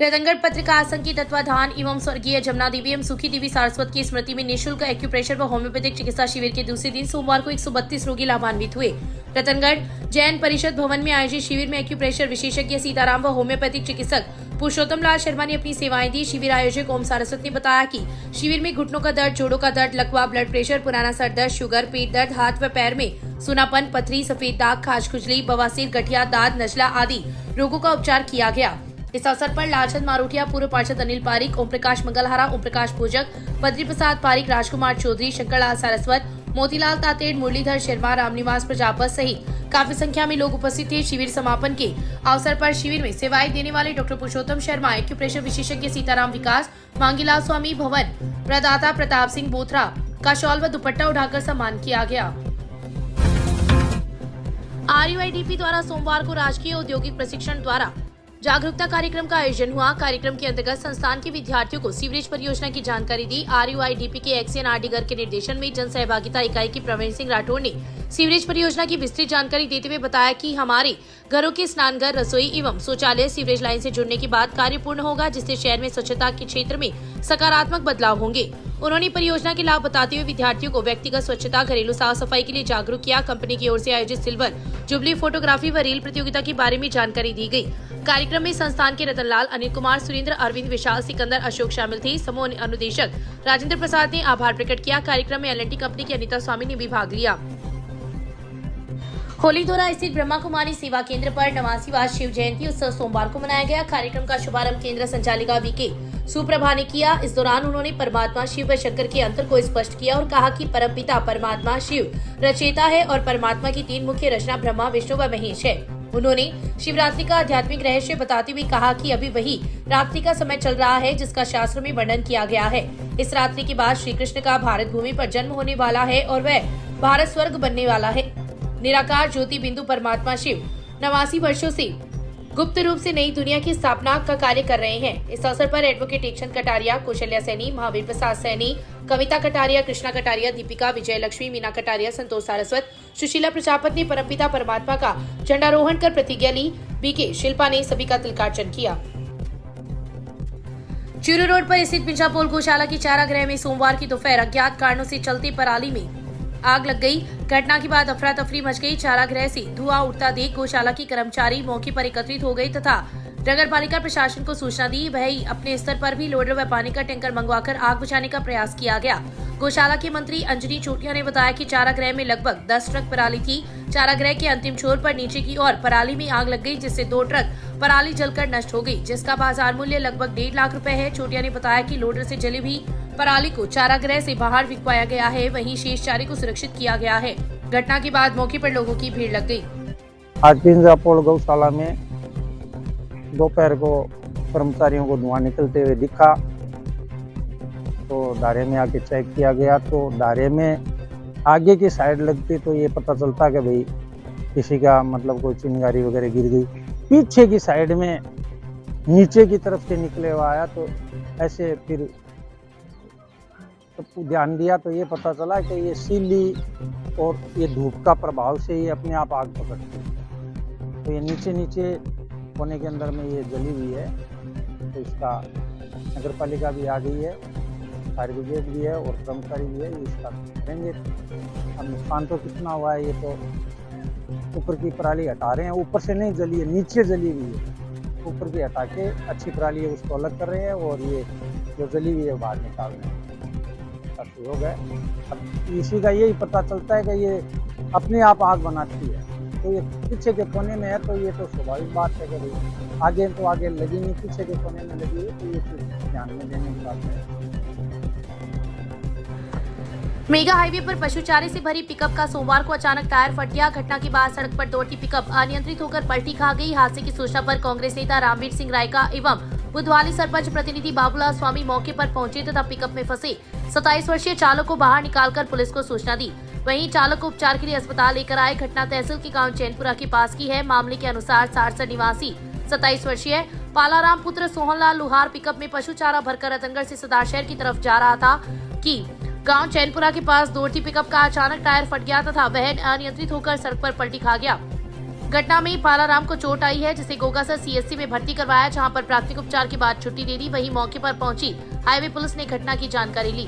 रतनगढ़ पत्रकार संघ के तत्वाधान एवं स्वर्गीय जमुना देवी एवं सुखी देवी सारस्वत की स्मृति में निःशुल्क एक्यूप्रेशर व होम्योपैथिक चिकित्सा शिविर के दूसरे दिन सोमवार को 132 रोगी लाभान्वित हुए। रतनगढ़ जैन परिषद भवन में आयोजित शिविर में एक्यूप्रेशर विशेषज्ञ सीताराम व होम्योपैथिक चिकित्सक पुरुषोत्तम लाल शर्मा ने अपनी सेवाएं दी। शिविर आयोजक ओम सारस्वत ने बताया कि शिविर में घुटनों का दर्द, जोड़ों का दर्द, लकवा, ब्लड प्रेशर, पुराना सर दर्द, शुगर, पेट दर्द, हाथ व पैर में सूनापन, पथरी, सफेद दाग, खाज खुजली, बवासीर, गठिया, दाद, नजला आदि रोगों का उपचार किया गया। इस अवसर पर लालचंद मारोटिया, पूर्व पार्षद अनिल पारिक, ओम प्रकाश मंगलहारा, ओम प्रकाश पूजक, बद्री प्रसाद पारिक, राजकुमार चौधरी, शंकरलाल सारस्वत, मोतीलाल तातेड़, मुरलीधर शर्मा, रामनिवास प्रजापत सहित काफी संख्या में लोग उपस्थित थे। शिविर समापन के अवसर पर शिविर में सेवाएं देने वाले डॉक्टर पुरुषोत्तम शर्मा, एक्यूप्रेशर विशेषज्ञ सीताराम विकास, मांगीलाल स्वामी भवन प्रदाता प्रताप सिंह बोथरा का शॉल व दुपट्टा उठाकर सम्मान किया गया। RUIDP द्वारा सोमवार को राजकीय औद्योगिक प्रशिक्षण द्वारा जागरूकता कार्यक्रम का आयोजन हुआ। कार्यक्रम के अंतर्गत संस्थान के विद्यार्थियों को सीवरेज परियोजना की जानकारी दी। RUIDP के एक्सियन RD गर्ग के निर्देशन में जन सहभागिता इकाई के प्रवीण सिंह राठौड़ ने सीवरेज परियोजना की विस्तृत जानकारी देते हुए बताया कि हमारे घरों के स्नानघर, रसोई एवं शौचालय सीवरेज लाइन से जुड़ने के बाद कार्य पूर्ण होगा, जिससे शहर में स्वच्छता के क्षेत्र में सकारात्मक बदलाव होंगे। उन्होंने परियोजना के लाभ बताते हुए विद्यार्थियों को व्यक्तिगत स्वच्छता, घरेलू साफ सफाई के लिए जागरूक किया। कंपनी की ओर से आयोजित सिल्वर जुबली फोटोग्राफी व रील प्रतियोगिता के बारे में जानकारी दी गई। कार्यक्रम में संस्थान के रतनलाल, अनिल कुमार, सुरेंद्र, अरविंद, विशाल, सिकंदर, अशोक शामिल थे। समूह अनुदेशक राजेंद्र प्रसाद ने आभार प्रकट किया। कार्यक्रम में LNT कंपनी की अनीता स्वामी ने भी भाग लिया। होलीधोरा स्थित ब्रह्मा कुमारी सेवा केंद्र पर 89वां शिव जयंती उत्सव सोमवार को मनाया गया। कार्यक्रम का शुभारंभ केंद्र संचालिका VK सुप्रभा ने किया। इस दौरान उन्होंने परमात्मा शिव व शंकर के अंतर को स्पष्ट किया और कहा कि परमपिता परमात्मा शिव रचयिता है और परमात्मा की 3 मुख्य रचना ब्रह्मा, विष्णु व महेश है। उन्होंने शिवरात्रि का आध्यात्मिक रहस्य बताते हुए कहा कि अभी वही रात्रि का समय चल रहा है जिसका शास्त्रों में वर्णन किया गया है। इस रात्रि के बाद श्री कृष्ण का भारत भूमि पर जन्म होने वाला है और वह भारत स्वर्ग बनने वाला है। निराकार ज्योति बिंदु परमात्मा शिव 89 वर्षों से गुप्त रूप से नई दुनिया की स्थापना का कार्य कर रहे हैं। इस अवसर पर एडवोकेट एकचंद कटारिया, कौशल्या सैनी, महावीर प्रसाद सैनी, कविता कटारिया, कृष्णा कटारिया, दीपिका, विजय लक्ष्मी, मीना कटारिया, संतोष सारस्वत, सुशीला प्रजापत ने परमपिता परमात्मा का झंडारोहण कर प्रतिज्ञा ली। BK शिल्पा ने सभी का तिलकार्चन किया। चूरू रोड पर स्थित पिंचापोल गौशाला की चारागृह में सोमवार की दोपहर अज्ञात कारणों से चलती पराली में आग लग गई। घटना के बाद अफरा तफरी मच गई। चारागृह से धुआं उठता देख गौशाला की कर्मचारी मौके पर एकत्रित हो गई तथा नगर पालिका प्रशासन को सूचना दी। वही अपने स्तर पर भी लोडर व पानी का टैंकर मंगवाकर आग बुझाने का प्रयास किया गया। गौशाला के मंत्री अंजनी चोटिया ने बताया कि चारागृह में लगभग 10 ट्रक पराली थी। चारागृह के अंतिम छोर पर नीचे की ओर पराली में आग लग गई, जिससे 2 ट्रक पराली जलकर नष्ट हो गई, जिसका बाजार मूल्य लगभग 1.5 लाख रुपए है। चोटिया ने बताया कि लोडर से जली हुई पराली को चारागृह से बाहर फिकवाया गया है, वहीं शेष चारे को सुरक्षित किया गया है। घटना के बाद मौके पर लोगों की भीड़ लग गई। आज पिंजापोल गौशाला में दोपहर को कर्मचारियों को धुआं निकलते हुए दिखा, तो दायरे में आके चेक किया गया तो दायरे में आगे की साइड लगती तो ये पता चलता कि भाई किसी का मतलब कोई चिंगारी वगैरह गिर गई। पीछे की साइड में नीचे की तरफ से निकले हुआ आया तो ऐसे फिर सबको ध्यान दिया तो ये पता चला कि ये सीली और ये धूप का प्रभाव से ये अपने आप आग पकड़ती है। तो ये नीचे कोने के अंदर में ये जली हुई है। तो इसका नगर पालिका भी आ गई है, फायर ब्रिगेड भी है और कर्मचारी भी है, इसका करेंगे। अब नुकसान तो कितना हुआ है ये तो ऊपर की पराली हटा रहे हैं। ऊपर से नहीं जली है, नीचे जली हुई है। ऊपर की हटा के अच्छी पराली है उसको अलग कर रहे हैं और ये जो जली हुई है बाहर निकाल रहे हैं। हो गए। अब इसी का यही पता चलता है कि ये अपने आप आग बनाती है। तो ये पीछे के कोने में है तो ये तो स्वाभाविक बात है कि आगे तो आगे लगी नहीं, पीछे के कोने में लगी है, तो ये चीज ध्यान में देने की बात है। मेगा हाईवे पर पशु चारे से भरी पिकअप का सोमवार को अचानक टायर फट गया। घटना के बाद सड़क पर दौड़ती पिकअप अनियंत्रित होकर पलटी खा गई। हादसे की सूचना पर कांग्रेस नेता रामवीर सिंह रायका एवं बुधवाली सरपंच प्रतिनिधि बाबूलाल स्वामी मौके पर पहुंचे तथा पिकअप में फंसे 27 वर्षीय चालक को बाहर निकालकर पुलिस को सूचना दी। वहीं चालक को उपचार के लिए अस्पताल लेकर आए। घटना तहसील के गांव चैनपुरा के पास की है। मामले के अनुसार सारसा निवासी 27 वर्षीय पालाराम पुत्र सोहनलाल लुहार पिकअप में पशु चारा भरकर रतनगढ़ से सदार शहर की तरफ जा रहा था कि गांव चैनपुरा के पास दौड़ती पिकअप का अचानक टायर फट गया तथा वह अनियंत्रित होकर सड़क पर पलटी खा गया। घटना में पालाराम को चोट आई है, जिसे गोगासा सीएससी में भर्ती करवाया, जहां पर प्राथमिक उपचार के बाद छुट्टी दे दी। वहीं मौके पर पहुंची हाईवे पुलिस ने घटना की जानकारी ली।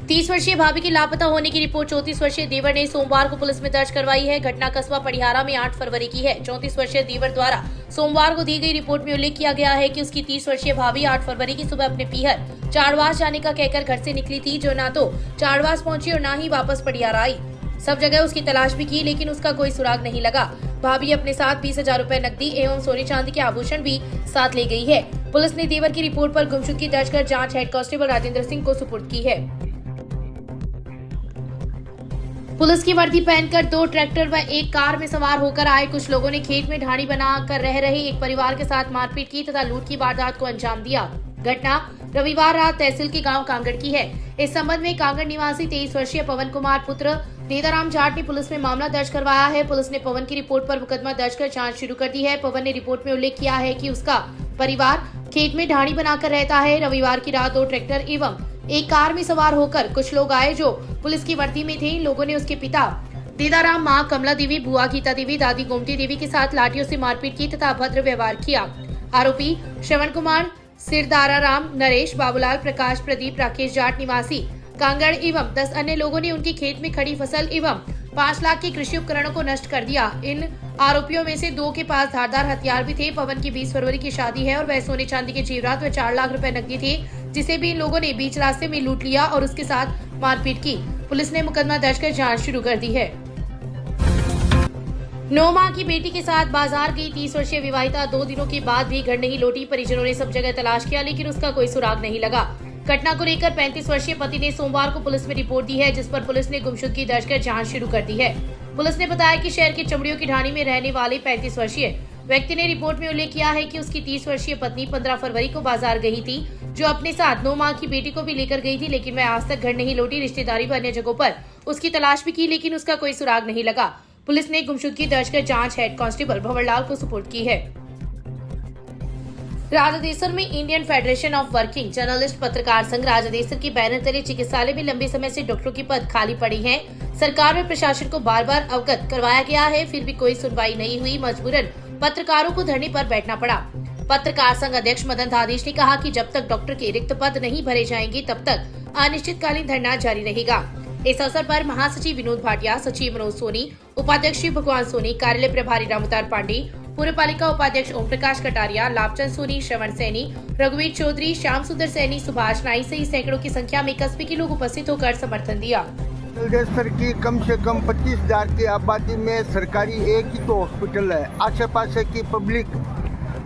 30 वर्षीय भाभी के लापता होने की रिपोर्ट 34 वर्षीय देवर ने सोमवार को पुलिस में दर्ज करवाई है। घटना कस्बा पड़ियारा में 8 फरवरी की है। 34 वर्षीय देवर द्वारा सोमवार को दी गई रिपोर्ट में उल्लेख किया गया है कि उसकी 30 वर्षीय भाभी 8 फरवरी की सुबह अपने पीहर चाड़वास जाने का कहकर घर से निकली थी, जो ना तो चाड़वास पहुंची और ना ही वापस पड़ियारा आई। सब जगह उसकी तलाश भी की, लेकिन उसका कोई सुराग नहीं लगा। भाभी अपने साथ 20,000 रुपए नकदी एवं सोने चांदी के आभूषण भी साथ ले गई है। पुलिस ने देवर की रिपोर्ट पर गुमशुदगी दर्ज कर जांच हेड कांस्टेबल राजेंद्र सिंह को सुपुर्द की है। पुलिस की वर्दी पहनकर 2 ट्रैक्टर व एक कार में सवार होकर आए कुछ लोगों ने खेत में ढाणी बनाकर रह रहे एक परिवार के साथ मारपीट की तथा लूट की वारदात को अंजाम दिया। घटना रविवार रात तहसील के गांव कांगड़ की है। इस संबंध में कांगड़ निवासी 23 वर्षीय पवन कुमार पुत्र देदाराम जाट ने पुलिस में मामला दर्ज करवाया है। पुलिस ने पवन की रिपोर्ट पर मुकदमा दर्ज कर जांच शुरू कर दी है। पवन ने रिपोर्ट में उल्लेख किया है कि उसका परिवार खेत में ढाणी बनाकर रहता है। रविवार की रात 2 ट्रैक्टर एवं एक कार में सवार होकर कुछ लोग आए जो पुलिस की वर्दी में थे। इन लोगों ने उसके पिता देदाराम, मां कमला देवी, बुआ गीता देवी, दादी गोमती देवी के साथ लाठियों से मारपीट की तथा अभद्र व्यवहार किया। आरोपी श्रवण कुमार, सिरदारा राम, नरेश, बाबूलाल, प्रकाश, प्रदीप, राकेश जाट निवासी कांगड़ एवं 10 अन्य लोगों ने उनकी खेत में खड़ी फसल एवं 5 लाख के कृषि उपकरणों को नष्ट कर दिया। इन आरोपियों में से 2 के पास धारदार हथियार भी थे। पवन की 20 फरवरी की शादी है और वह सोने चांदी के जेवरात व 4 लाख रुपए नकदी थे, जिसे भी इन लोगों ने बीच रास्ते में लूट लिया और उसके साथ मारपीट की। पुलिस ने मुकदमा दर्ज कर जांच शुरू कर दी है। 9 माह की बेटी के साथ बाजार गई 30 वर्षीय विवाहिता 2 दिनों के बाद भी घर नहीं लौटी। परिजनों ने सब जगह तलाश किया, लेकिन उसका कोई सुराग नहीं लगा। घटना को लेकर 35 वर्षीय पति ने सोमवार को पुलिस में रिपोर्ट दी है, जिस पर पुलिस ने गुमशुदगी दर्ज कर जांच शुरू कर दी है। पुलिस ने बताया कि शहर के चमड़ियों की ढाणी में रहने वाले 35 वर्षीय व्यक्ति ने रिपोर्ट में उल्लेख किया है कि उसकी 30 वर्षीय पत्नी 15 फरवरी को बाजार गई थी, जो अपने साथ 9 माह की बेटी को भी लेकर गई थी, लेकिन वह आज तक घर नहीं लौटी। रिश्तेदारी व अन्य जगहों पर उसकी तलाश भी की, लेकिन उसका कोई सुराग नहीं लगा। पुलिस ने गुमशुदगी दर्ज कर जांच हेड कांस्टेबल भंवरलाल को सुपुर्द की है। राजादेसर में Indian federation of working journalist पत्रकार संघ राजादेसर के बैनर तले चिकित्सालय में लंबे समय से डॉक्टरों के पद खाली पड़े हैं। सरकार व प्रशासन को बार बार अवगत करवाया गया है, फिर भी कोई सुनवाई नहीं हुई। मजबूरन पत्रकारों को धरने पर बैठना पड़ा। पत्रकार संघ अध्यक्ष मदन धादेश ने कहा कि जब तक डॉक्टर के रिक्त पद नहीं भरे जाएंगे, तब तक अनिश्चितकालीन धरना जारी रहेगा। इस अवसर पर महासचिव विनोद भाटिया, सचिव मनोज सोनी, उपाध्यक्ष भगवान सोनी, कार्यालय प्रभारी रामअवतार पांडे, पुरपालिका उपाध्यक्ष ओम प्रकाश कटारिया, लाभचंद सोनी, श्रवण सैनी, रघुवीर चौधरी, श्याम सुंदर सैनी, सुभाष नाई सहित सैकड़ों की संख्या में कस्बे के लोग उपस्थित होकर समर्थन दिया। राजलदेसर की कम से कम 25,000 की आबादी में सरकारी एक ही तो हॉस्पिटल है। आसे पासे की पब्लिक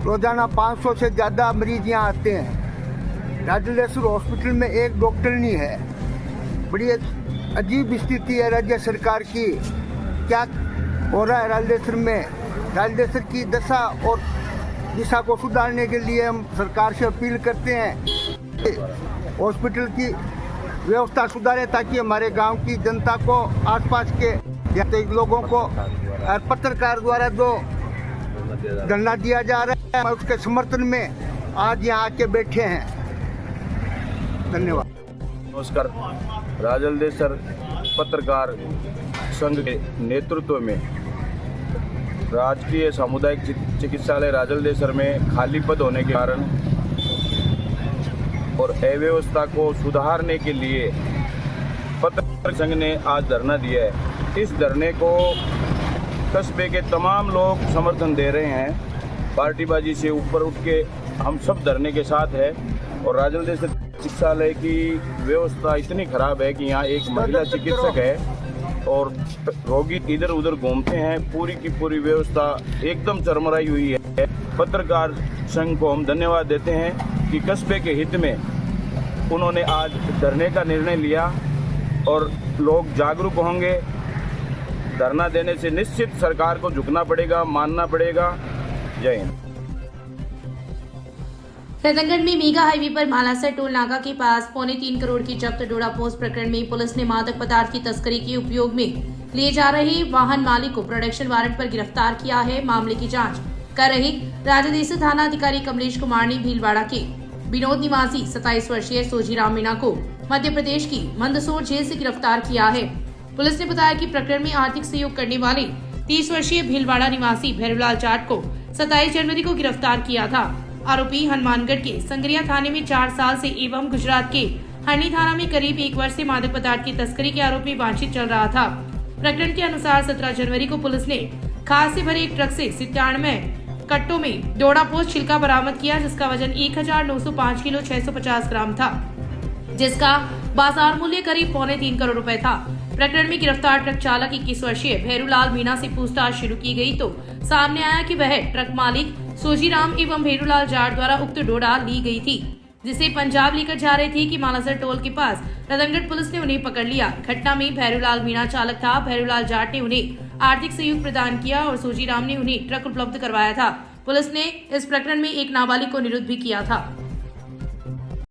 रोजाना 500 से ज्यादा मरीज यहाँ आते हैं। राजलदेसर हॉस्पिटल में एक डॉक्टर नहीं है। बड़ी अजीब स्थिति है राज्य सरकार की। क्या हो रहा है राजलदेसर में? राजलदेसर की दशा और दिशा को सुधारने के लिए हम सरकार से अपील करते हैं हॉस्पिटल की व्यवस्था सुधारे, ताकि हमारे गांव की जनता को, आसपास के लोगों को पत्रकार द्वारा जो धरना दिया जा रहा है, उसके समर्थन में आज यहाँ आके बैठे हैं। धन्यवाद। नमस्कार। राजलदेसर पत्रकार संघ के नेतृत्व में राजकीय सामुदायिक चिकित्सालय राजलदेसर में खाली पद होने के कारण और अव्यवस्था को सुधारने के लिए पत्रकार संघ ने आज धरना दिया है। इस धरने को कस्बे के तमाम लोग समर्थन दे रहे हैं। पार्टीबाजी से ऊपर उठ के हम सब धरने के साथ है। और राजलदेसर चिकित्सालय की व्यवस्था इतनी खराब है कि यहाँ एक महिला चिकित्सक है और रोगी इधर उधर घूमते हैं। पूरी की पूरी व्यवस्था एकदम चरमराई हुई है। पत्रकार संघ को हम धन्यवाद देते हैं कि कस्बे के हित में उन्होंने आज धरने का निर्णय लिया और लोग जागरूक होंगे। धरना देने से निश्चित सरकार को झुकना पड़ेगा, मानना पड़ेगा। जय हिंद। रतनगढ़ में मेगा हाईवे पर मालासर टोल नाका के पास 3.25 करोड़ की जब्त डोडा पोस्ट प्रकरण में पुलिस ने मादक पदार्थ की तस्करी के उपयोग में लिए जा रहे वाहन मालिक को प्रोडक्शन वारंट पर गिरफ्तार किया है। मामले की जांच कर रहे राजादेसर थाना अधिकारी कमलेश कुमार ने भीलवाड़ा के विनोद निवासी 27 वर्षीय सोजीराम मीणा को मध्य प्रदेश की मंदसौर जेल से गिरफ्तार किया है। पुलिस ने बताया कि प्रकरण में आर्थिक सहयोग करने वाले 30 वर्षीय भीलवाड़ा निवासी भैरूलाल जाट को 27 जनवरी को गिरफ्तार किया था। आरोपी हनुमानगढ़ के संगरिया थाने में 4 साल से एवं गुजरात के हरनी थाना में करीब 1 वर्ष से मादक पदार्थ की तस्करी के आरोप में वांछित चल रहा था। प्रकरण के अनुसार 17 जनवरी को पुलिस ने खाद से भरे एक ट्रक से 97 कट्टों में डोडापोस्ट छिलका बरामद किया, जिसका वजन 1905 किलो 650 ग्राम था, जिसका बाजार मूल्य करीब 2.25 करोड़ रुपए था। प्रकरण में गिरफ्तार ट्रक चालक 21 वर्षीय भैरूलाल मीणा से पूछताछ शुरू की गई तो सामने आया कि वह ट्रक मालिक सोजीराम एवं भैरूलाल जाट द्वारा उक्त डोडा ली गई थी, जिसे पंजाब लेकर जा रहे थे कि मालासर टोल के पास रतनगढ़ पुलिस ने उन्हें पकड़ लिया। घटना में भैरूलाल मीणा चालक था। भैरूलाल जाट ने उन्हें आर्थिक सहयोग प्रदान किया और सोजीराम ने उन्हें ट्रक उपलब्ध करवाया था। पुलिस ने इस प्रकरण में एक नाबालिग को निरुद्ध भी किया था।